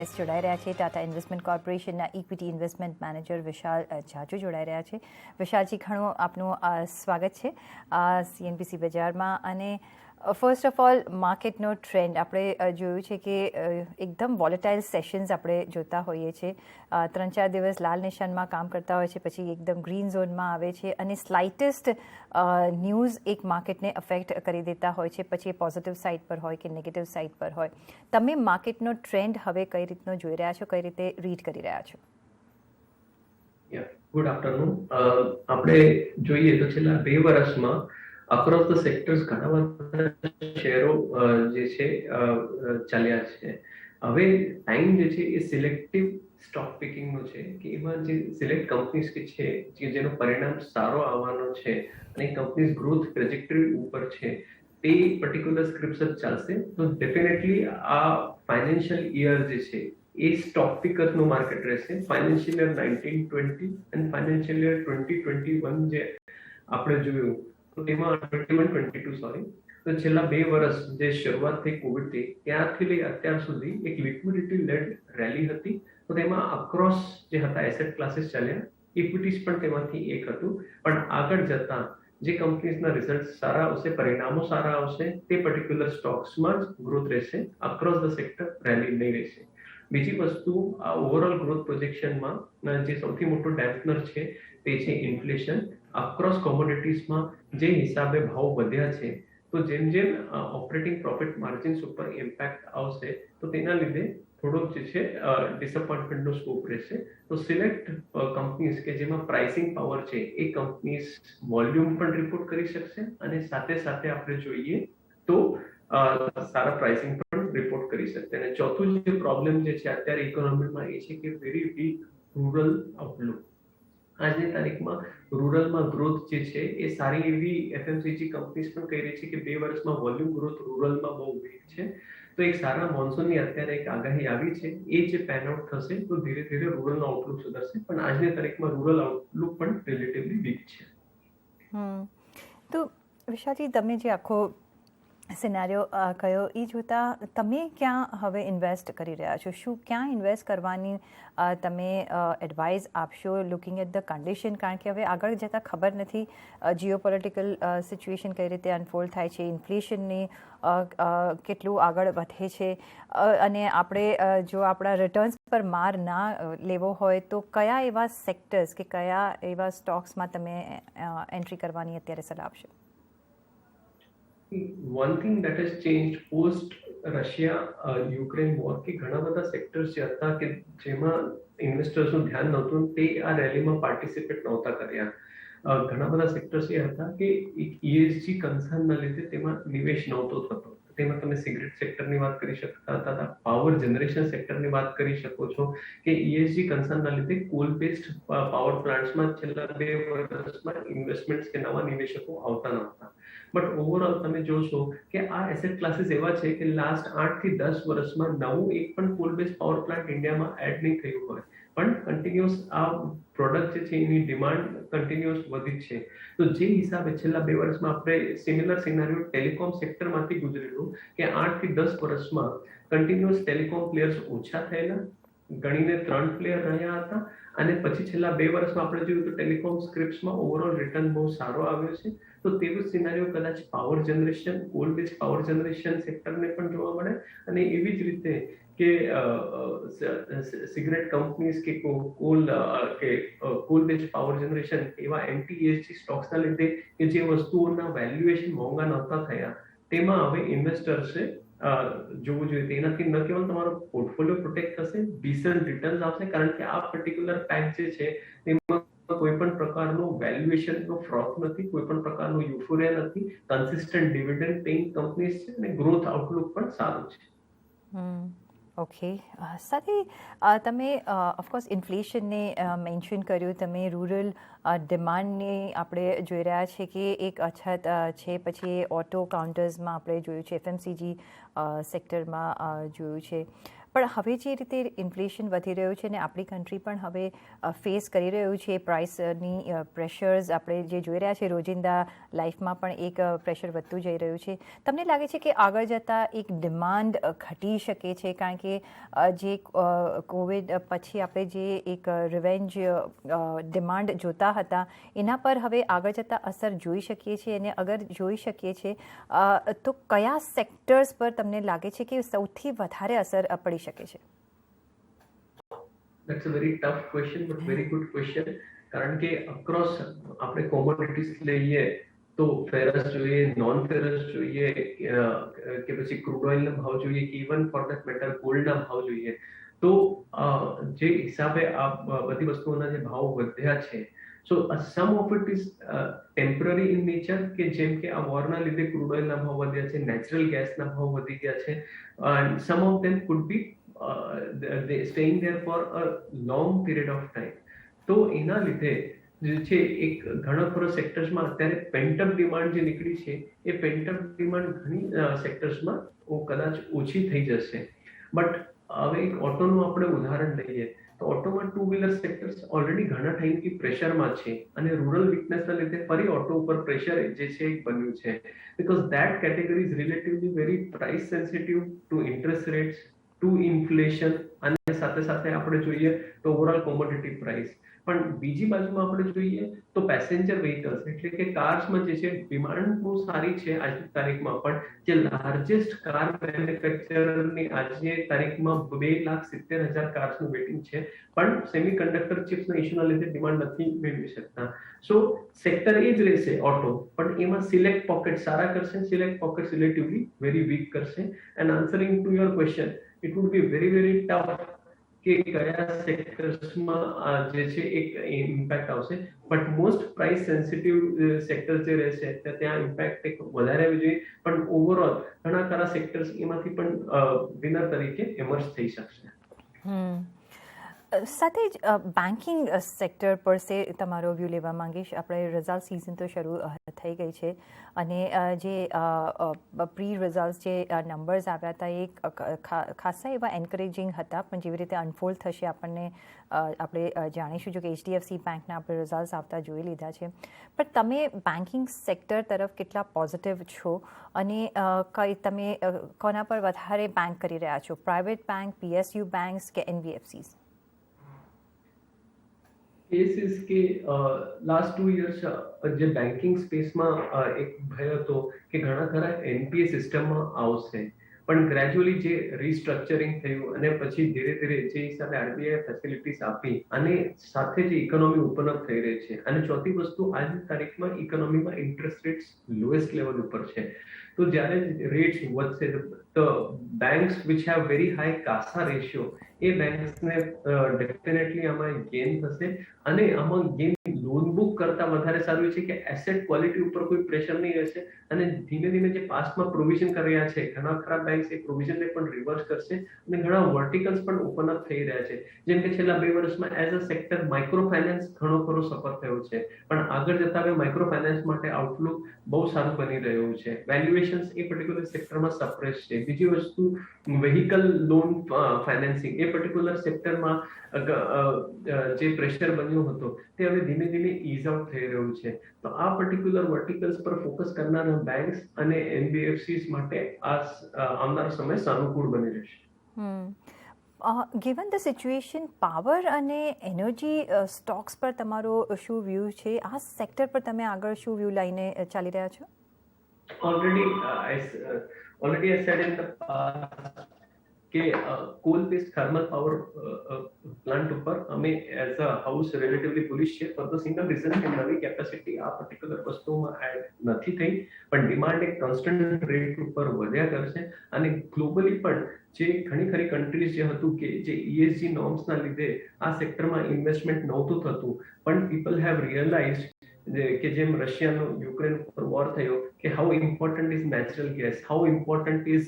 જોડાઈ રહ્યા છે ટાટા ઇન્વેસ્ટમેન્ટ કોર્પોરેશનના ઇક્વિટી ઇન્વેસ્ટમેન્ટ મેનેજર વિશાલ જાજુ જોડાઈ રહ્યા છે. વિશાલજી, ઘણું આપનું સ્વાગત છે સીએનબીસી બજારમાં. અને ફર્સ્ટ ઓફ ઓલ, માર્કેટનો ટ્રેન્ડ આપણે જોયું છે કે એકદમ વોલેટાઇલ સેશન્સ આપણે જોતા હોઈએ છીએ. 3-4 દિવસ લાલ નિશાનમાં કામ કરતા હોય છે, પછી એકદમ ગ્રીન ઝોનમાં આવે છે, અને સ્લાઇટેસ્ટ ન્યૂઝ એક માર્કેટને અફેક્ટ કરી દેતા હોય છે, પછી એ પોઝિટિવ સાઇડ પર હોય કે નેગેટિવ સાઇડ પર હોય. તમે માર્કેટનો ટ્રેન્ડ હવે કઈ રીતનો જોઈ રહ્યા છો, કઈ રીતે રીડ કરી રહ્યા છો? Good afternoon. આપણે જોઈએ તો છેલ્લા 2 વર્ષમાં અક્રોસ ધ સેક્ટર્સ ઘણા બધા શેરો જે છે ચાલ્યા છે. હવે ટાઈમ જે છે એ સિલેક્ટિવ સ્ટોક પિકિંગનો છે, કે એમાં જે સિલેક્ટ કંપનીઝ કે છે જેનો પરિણામ સારો આવવાનો છે અને કંપનીઝ ગ્રોથ ટ્રેજેક્ટરી ઉપર છે, તે પર્ટિક્યુલર સ્ક્રિપ્ટ્સ જ ચાલશે. તો ડેફિનેટલી આ ફાઇનાન્શિયલ યર જે છે એ સ્ટોક પિકરનું માર્કેટ રહેશે. ફાઇનાન્શિયલ યર 19-20 અને ફાઇનાન્શિયલ યર 20-21 જે આપણે જોયું, તો તેમાં 21-22 સોરી, તો છેલ્લા 2 વર્ષ જે શરૂઆત થઈ કોવિડથી, ત્યારથી લઈ અત્યાર સુધી એક લિક્વિડિટી લેડ રેલી હતી. તો તેમાં અક્રોસ જે હતા એસેટ ક્લાસીસ ચાલ્યા, ઇક્વિટીઝ પણ તેમાંથી એક હતું. પણ આગળ જતા જે કંપનીઝના રિઝલ્ટ સારા આવશે, પરિણામો સારા આવશે, તે પર્ટિક્યુલર સ્ટોક્સમાં જ ગ્રોથ રહેશે. અક્રોસ ધ સેક્ટર રેલી નહીં રહેશે. બીજી વસ્તુ, આ ઓવરઓલ ગ્રોથ પ્રોજેક્શનમાં જે સૌથી મોટો ડેમ્પનર છે તે છે ઇન્ફ્લેશન. અક્રોસ કોમોડિટીઝમાં જે હિસાબે ભાવ વધ્યા છે, તો જેમ જેમ ઓપરેટિંગ પ્રોફિટ માર્જિન્સ ઉપર ઇમ્પેક્ટ આવશે, તો તેના લીધે થોડોક જે છે ડિસઅપોઇન્ટમેન્ટનો સ્કોપ રહેશે. તો સિલેક્ટ કંપનીઝ કે જેમાં પ્રાઇસિંગ પાવર છે, એ કંપનીઝ વોલ્યુમ પણ રિપોર્ટ કરી શકશે, અને સાથે સાથે આપણે જોઈએ તો સારા પ્રાઇસિંગ પણ રિપોર્ટ કરી શકશે. અને ચોથું જે પ્રોબ્લેમ જે છે અત્યારે ઇકોનોમીમાં એ છે કે વેરી વીક રૂરલ આઉટલુક. આજની તારીખમાં રૂરલમાં ગ્રોથ જે છે એ સારી એવી એફએમસીજી કંપનીઝ પણ કહી રહી છે કે 2 વર્ષમાં વોલ્યુમ ગ્રોથ રૂરલમાં બહુ વીક છે. તો એક સારા મોન્સૂનની અત્યારે એક આગાહી આવી છે, એ જે પેન આઉટ થશે તો ધીરે ધીરે રૂરલનો આઉટલુક સુધરશે. પણ આજની તારીખમાં રૂરલ આઉટલુક પણ રિલેટિવલી વીક છે. તો વિશાલજી, તમે જે આખો સિનારીઓ કયો, એ જોતાં તમે ક્યાં હવે ઇન્વેસ્ટ કરી રહ્યા છો? શું ક્યાં ઇન્વેસ્ટ કરવાની તમે એડવાઇસ આપશો, લુકિંગ એટ ધ કન્ડિશન? કારણ કે હવે આગળ જતાં ખબર નથી જીઓપોલિટિકલ સિચ્યુએશન કઈ રીતે અનફોલ્ડ થાય છે, ઇન્ફ્લેશનની કેટલું આગળ વધે છે, અને આપણે જો આપણા રિટર્ન્સ પર માર ના લેવો હોય તો કયા એવા સેક્ટર્સ કે કયા એવા સ્ટોક્સમાં તમે એન્ટ્રી કરવાની અત્યારે સલાહ આપશો? One thing that has changed post Russia Ukraine war, કે ઘણા બધા સેક્ટર્સ જે હતા કે જેમાં ઇન્વેસ્ટર્સનું ધ્યાન નહોતું, તે આ રેલીમાં પાર્ટિસિપેટ નહોતા કર્યા. ઘણા બધા સેક્ટર્સ એ હતા કે ESG કન્સર્નના લીધે તેમાં નિવેશ નહોતો થતો. તેમાં તમે સિગરેટ સેક્ટરની વાત કરી શકતા હતા, પાવર જનરેશન સેક્ટરની વાત કરી શકો છો, કે ESG કન્સર્નના લીધે કોલ બેસ્ડ પાવર પ્લાન્ટ્સમાં છેલ્લા 2 વર્ષમાં ઇન્વેસ્ટમેન્ટ્સ કે નવા નિવેશકો આવતા નહોતા. બટ ઓવરઓલ તમે જોશો કે આ એસેટ ક્લાસીસ એવા છે કે લાસ્ટ 8 થી 10 વર્ષમાં નવું એક પણ કોલ બેઝ પાવર પ્લાન્ટ ઇન્ડિયામાં એડ નહીં થયું હોય, પણ કન્ટિન્યુઅસ આ પ્રોડક્ટ જે છે એની ડિમાન્ડ કન્ટિન્યુઅસ વધી છે. તો જે હિસાબે છેલ્લા 2 વર્ષમાં આપણે સિમિલર સિનારીઓ ટેલિકોમ સેક્ટરમાંથી ગુજરેલું, કે 8 થી 10 વર્ષમાં કન્ટિન્યુઅસ ટેલિકોમ પ્લેયર્સ ઓછા થયેલા, ગણીને 3 પ્લેયર રહ્યા હતા, અને પછી છેલ્લા 2 વર્ષમાં આપણે જોયું તો ટેલિકોમ સ્ક્રિપ્ટ્સમાં ઓવરઓલ રિટર્ન બહુ સારો આવ્યો છે. તો તેવું સિનારીઓ કદાચ power generation, coal base power generation સેક્ટરને પણ જોવા મળે. અને એવી જ રીતે કે સિગરેટ કંપનીઝ કે કોલ બેઝ પાવર જનરેશન એવા એન્ટી-ESG સ્ટોક્સના લીધે કે જે વસ્તુઓના વેલ્યુએશન મોંઘા નહોતા થયા, તેમાં હવે ઇન્વેસ્ટર્સે જોવું જોઈએ. તેનાથી ન કેવલ તમારો પોર્ટફોલિયો પ્રોટેક્ટ થશે, ડિસન્ટ રિટર્ન્સ આવશે, કારણ કે આ પર્ટિક્યુલર પેક જે છે તેમાં કોઈ પણ પ્રકારનું વેલ્યુએશનનો ફ્રોથ નથી, કોઈ પણ પ્રકારનું યુફોરિયા નથી, કન્સિસ્ટન્ટ ડિવિડન્ડ પેઇંગ કંપનીઝ છે, અને ગ્રોથ આઉટલુક પણ સારું છે. ઓકે. સાથે તમે ઓફકોર્સ ઇન્ફ્લેશનને મેન્શન કર્યું, તમે રૂરલ ડિમાન્ડને આપણે જોઈ રહ્યા છે કે એક અછત છે, પછી ઓટો કાઉન્ટર્સમાં આપણે જોયું છે, FMCG સેક્ટરમાં જોયું છે. પણ હવે જે રીતે ઇન્ફ્લેશન વધી રહ્યું છે ને આપણી કન્ટ્રી પણ હવે ફેસ કરી રહ્યું છે પ્રાઇસની પ્રેશર્સ આપણે જે જોઈ રહ્યા છે રોજિંદા લાઈફમાં પણ એક પ્રેશર વધતું જઈ રહ્યું છે. તમને લાગે છે કે આગળ જતાં એક ડિમાન્ડ ઘટી શકે છે કારણ કે જે કોવિડ પછી આપણે જે એક રિવેન્જ ડિમાન્ડ જોતા હતા એના પર હવે આગળ જતાં અસર જોઈ શકીએ છીએ અને અગર જોઈ શકીએ છીએ તો કયા સેક્ટર્સ પર તમને લાગે છે કે સૌથી વધારે અસર પડી શકે છે? That's a very tough question, but very good question. કારણ કે અક્રોસ આપણે કોમોડિટીઝ લઈએ તો ફેરસ જોઈએ, નોન ફેરસ જોઈએ કે પછી ક્રૂડ ઓઇલના ભાવ જોઈએ કે ઇવન ફોર ધેટ મેટર ગોલ્ડના ભાવ જોઈએ, તો જે હિસાબે આ બધી વસ્તુઓના જે ભાવ વધ્યા છે, so some of it is temporary in nature, કે જેમ કે આ વોરના લીધે ક્રૂડ ઓઇલના ભાવ વધ્યા છે, નેચરલ ગેસના ભાવ વધી ગયા છે, and sum of them food B staying there for a long period of time. તો એના લીધે જે છે એક ઘણા ખરો સેક્ટર્સમાં અત્યારે પેન્ટઅપ ડિમાન્ડ જે નીકળી છે એ પેન્ટઅપ ડિમાન્ડ ઘણી સેક્ટર્સમાં કદાચ ઓછી થઈ જશે. બટ હવે એક ઓટોનું આપણે ઉદાહરણ લઈએ તો ઓટોમાં ટુ વ્હીલર સેક્ટર્સ ઓલરેડી ઘણા ટાઈમથી પ્રેશરમાં છે અને રૂરલ વીકનેસના લીધે ફરી ઓટો ઉપર પ્રેશર જે છે એ બન્યું છે, because that category is relatively very price sensitive to interest rates, to inflation, અને સાથે સાથે આપણે જોઈએ તો ઓવરઓલ કોમોડિટી પ્રાઇસ. પણ બીજી બાજુમાં આપણે જોઈએ તો પેસેન્જર વ્હીકલ્સ એટલે કે કાર્સમાં જે છે ડિમાન્ડ બહુ સારી છે આજની તારીખમાં, પણ જે લાર્જેસ્ટ કાર મેન્યુફેક્ચરરની આજની તારીખમાં 2,70,000 કાર્સનું વેટિંગ છે, પણ સેમિકન્ડક્ટર ચિપ્સના ઇશ્યુના લીધે ડિમાન્ડ નથી મેળવી શકતા. સો સેક્ટર એ જ રહેશે ઓટો, પણ એમાં સિલેક્ટ પોકેટ સારા કરશે, select pocket relatively very weak કરશે. And answering to your question, it would be very very tough કે કયા સેક્ટર્સમાં જે છે એક ઇમ્પેક્ટ આવશે, but most price sensitive sector જે રહેશે ત્યાં ઇમ્પેક્ટ એક વધારે આવી જોઈએ, પણ ઓવરઓલ ઘણા ખરા સેક્ટર્સ એમાંથી પણ વિનર તરીકે એમર્જ થઈ શકશે. સાથે જ બેન્કિંગ સેક્ટર પર સે તમારો વ્યૂ લેવા માંગીશ. આપણે રિઝલ્ટ સિઝન તો શરૂ થઈ ગઈ છે અને જે પ્રી રિઝલ્ટ જે નંબર્સ આવ્યા હતા એ ખાસા એવા એન્કરેજિંગ હતા, પણ જેવી રીતે અનફોલ્ડ થશે આપણને આપણે જાણીશું. જો કે HDFC બેંકના આપણે રિઝલ્ટ આવતા જોઈ લીધા છે, પણ તમે બેન્કિંગ સેક્ટર તરફ કેટલા પોઝિટિવ છો અને તમે કોના પર વધારે બેંક કરી રહ્યા છો, પ્રાઇવેટ બેંક, PSU બેંક્સ કે NBFCs? કેસ ઇઝ કે લાસ્ટ 2 યર્સ જે બેન્કિંગ સ્પેસમાં એક ભય હતો કે ઘણા ખરા NPA સિસ્ટમમાં આવશે, પણ ગ્રેજ્યુઅલી જે રીસ્ટ્રક્ચરિંગ થયું અને પછી ધીરે ધીરે જે હિસાબે RBI ફેસિલિટીઝ આપી અને સાથે જે ઇકોનોમી ઓપન અપ થઈ રહી છે, અને ચોથી વસ્તુ આજની તારીખમાં ઇકોનોમીમાં ઇન્ટરેસ્ટ રેટ્સ લોએસ્ટ લેવલ ઉપર છે, તો જ્યારે રેટ્સ વધશે તો banks which have very high CASA ratio એ બેંક્સને ડેફિનેટલી આમાં ગેઇન થશે. અને આમાં ગેઇન લોન બુક કરતા વધારે સારું છે કે એસેટ ક્વોલિટી ઉપર કોઈ પ્રેશર નહીં રહેશે, અને ધીમે ધીમે જે પાસ્ટમાં પ્રોવિઝન કર્યા છે ઘણા ખરા બેંક્સ એ પ્રોવિઝનને પણ રિવર્સ કરશે અને ઘણા વર્ટિકલ્સ પણ ઓપન અપ થઈ રહ્યા છે. જેમ કે છેલ્લા 2 વર્ષમાં as a sector micro finance ઘણો ખરો સફર થયો છે, પણ આગળ જતા હવે માઇક્રો ફાઇનાન્સ માટે આઉટલુક બહુ સારું બની રહ્યું છે. વેલ્યુએશન્સ એ પર્ટિક્યુલર સેક્ટરમાં સપ્રેસ છે. બીજી વસ્તુ વેહિકલ લોન ફાઇનાન્સિંગ એ પર્ટિક્યુલર સેક્ટરમાં જે પ્રેશર બન્યો હતો તે હવે ધીમે ધીમે ઇઝ આઉટ થઈ રહ્યું છે. તો આ પર્ટિક્યુલર વર્ટિકલ્સ પર ફોકસ કરનારા બેંક્સ અને NBFCs માટે આ આવનારો સમય સાનુકૂળ બની રહેશે. ગિવન ધ સિચ્યુએશન, પાવર અને એનર્જી સ્ટોક્સ પર તમારો શું વ્યૂ છે? આ સેક્ટર પર તમે આગળ શું વ્યૂ લઈને ચાલી રહ્યા છો? Already I said in the past કે coal base thermal power plant ઉપર અમે as a house relatively bullish છે, ફોર ધ સિંગલ રીઝન કે નવી કેપેસિટી આ પર્ટિક્યુલર વસ્તુમાં એડ નથી થઈ, પણ ડિમાન્ડ એક કોન્સ્ટન્ટ રેટ ઉપર વધ્યા કરશે. અને ગ્લોબલી પણ જે ઘણી ખરી કન્ટ્રીઝ જે હતું કે જે ESG નોર્મ્સના લીધે આ સેક્ટરમાં ઇન્વેસ્ટમેન્ટ નહોતું થતું, પણ પીપલ હેવ રિયલાઇઝડ કે જેમ રશિયાનો યુક્રેન ઉપર વોર થયો કે how important is natural gas, how important is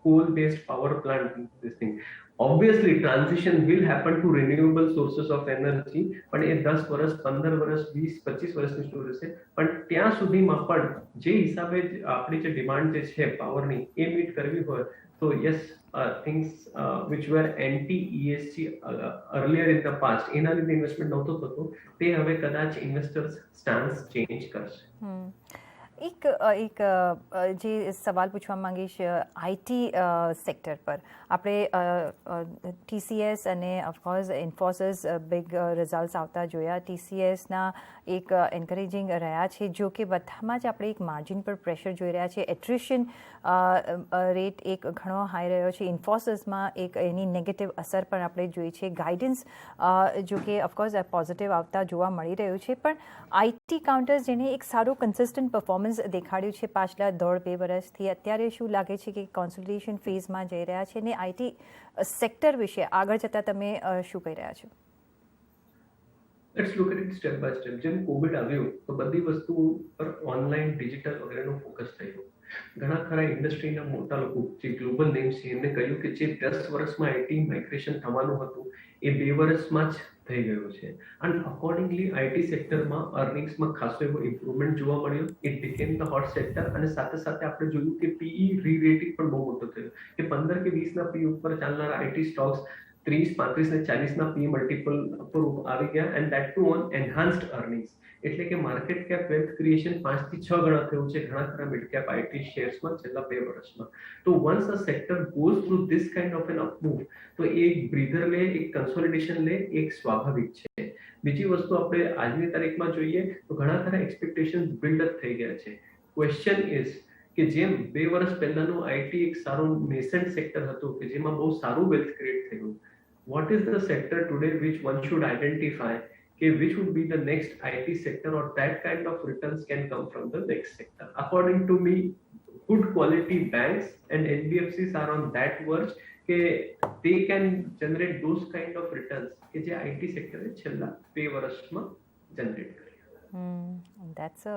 coal based power plant, this thing. Obviously transition will happen to renewable sources of energy, પણ એ 10 વર્ષ 15 વર્ષ 20-25 વર્ષની સ્ટોરી છે. પણ ત્યાં સુધીમાં પણ જે હિસાબે આપણી જે ડિમાન્ડ જે છે પાવરની એ મીટ કરવી હોય તો yes, things which were anti ESG earlier in the past, એના લીધે ઇન્વેસ્ટમેન્ટ નહોતો થતો, તે હવે કદાચ ઇન્વેસ્ટર્સ સ્ટાન્સ ચેન્જ કરશે. એક જે સવાલ પૂછવા માંગીશ આઈટી સેક્ટર પર. આપણે TCS અને ઓફકોર્સ ઇન્ફોસિસ બિગ રિઝલ્ટ્સ આવતા જોયા. TCSના એક એન્કરેજિંગ રહ્યા છે, જો કે બધામાં જ આપણે એક માર્જિન પર પ્રેશર જોઈ રહ્યા છે. એટ્રિશન રેટ એક ઘણો હાઈ રહ્યો છે. ઇન્ફોસિસમાં એક એની નેગેટિવ અસર પણ આપણે જોઈ છે. ગાઈડન્સ જો કે ઓફકોર્સ પોઝિટિવ આવતા જોવા મળી રહ્યું છે, પણ આઈટી કાઉન્ટર્સ જેને એક સારું કન્સિસ્ટન્ટ પરફોર્મન્સ દેખાડ્યું છે પાછલા 1.5-2 વર્ષથી, અત્યારે શું લાગે છે કે કોન્સોલિડેશન ફેઝમાં જઈ રહ્યા છે, અને આઈટી સેક્ટર વિશે આગળ જતાં તમે શું કહી રહ્યા છો? Let's look at it step by step. જેમ કોવિડ આવ્યું તો બધી વસ્તુ પર ઓનલાઈન ડિજિટલ વગેરેનો ફોકસ થયો. ઘણા ખરા ઇન્ડસ્ટ્રીના મોટા લોકો જે ગ્લોબલ નેમ્સ છે એમને કહ્યું કે જે 10 વર્ષમાં આઈટી માઇગ્રેશન થવાનું હતું એ 2 વર્ષમાં જ થઈ ગયું છે. અને અકોર્ડિંગલી આઈટી સેક્ટરમાં અર્નિંગ્સમાં ખાસો એવો ઇમ્પ્રુવમેન્ટ જોવા મળ્યો. It became the hot sector. અને સાથે સાથે આપણે જોયું કે પીઈ રીરેટિંગ પણ બહુ મોટો થયો, કે 15 કે 20 ના પી ઉપર ચાલનારા આઈટી સ્ટોક્સ 30, 35 ને 40 ના પી મલ્ટિપલ પર આવી ગયા, and that two on enhanced earnings. એટલે કે માર્કેટ કેપ વેલ્થ ક્રિએશન 5 થી 6 ગણા થયું છે ઘણા ખરા મિડ કેપ આઈટી શેર્સમાં છેલ્લા 2 વર્ષમાં. તો once a sector goes through this kind of an upmove તો એક બ્રીધર લે, એક કન્સોલિડેશન લે, એક સ્વાભાવિક છે. બીજી વસ્તુ આપણે આજની તારીખમાં જોઈએ તો ઘણા ખરા એક્સપેક્ટેશન્સ બિલ્ડઅપ થઈ ગયા છે. ક્વેશ્ચન ઇઝ કે જેમ 2 વર્ષ પહેલાનું આઈટી એક સારું નેસન્ટ સેક્ટર હતું કે જેમાં બહુ સારું વેલ્થ ક્રિએટ થયું, what is the sector today which one should identify which would be the next IT sector, or that kind of returns can come from the next sector? According to me, good quality banks and NBFCs are on that verge they can generate those kind of returns કે જે IT sector છેલ્લા 2 વર્ષમાં generate કરી. That's a